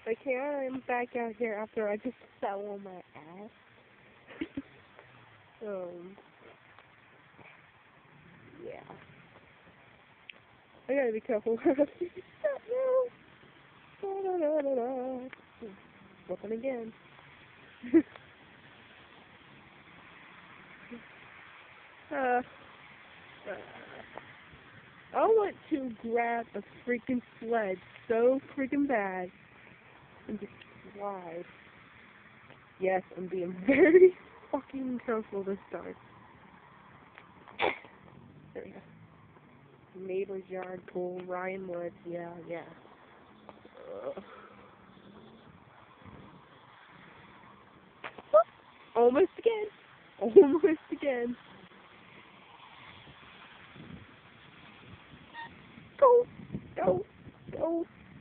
Okay, I'm back out here after I just fell on my ass. Yeah. I gotta be careful. Flipping again. uh, I want to grab a freaking sled so freaking bad and just slide. Yes, I'm being very fucking careful this time. There we go. Neighbor's yard pool, Ryan Woods, yeah. Ugh. Almost again. Almost again.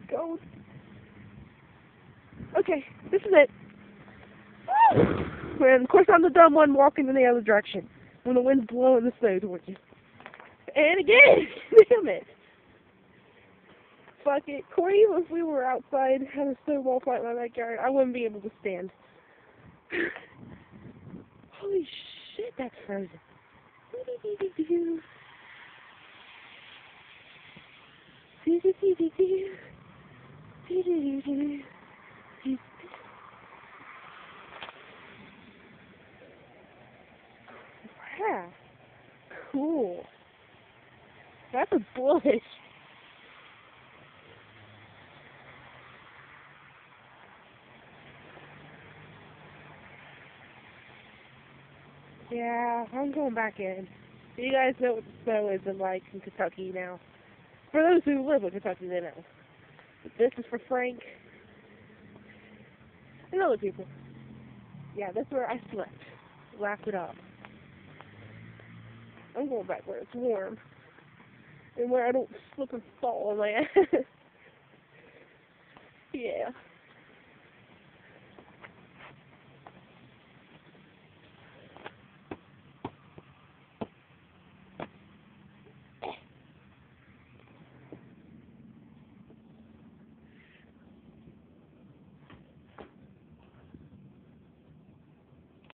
Go. Okay, this is it. And of course I'm the dumb one walking in the other direction when the wind's blowing the snow towards you. And again! Damn it. Fuck it. Corey, if we were outside having a snowball fight in my backyard, I wouldn't be able to stand. Holy shit, that's frozen. Yeah. Cool. That's a bush. Yeah, I'm going back in. You guys know what the snow is like in Kentucky now. For those who live in Kentucky, they know. But this is for Frank and other people. Yeah, that's where I slept. Laugh it up. I'm going back where it's warm. And where I don't slip and fall on my ass. Yeah.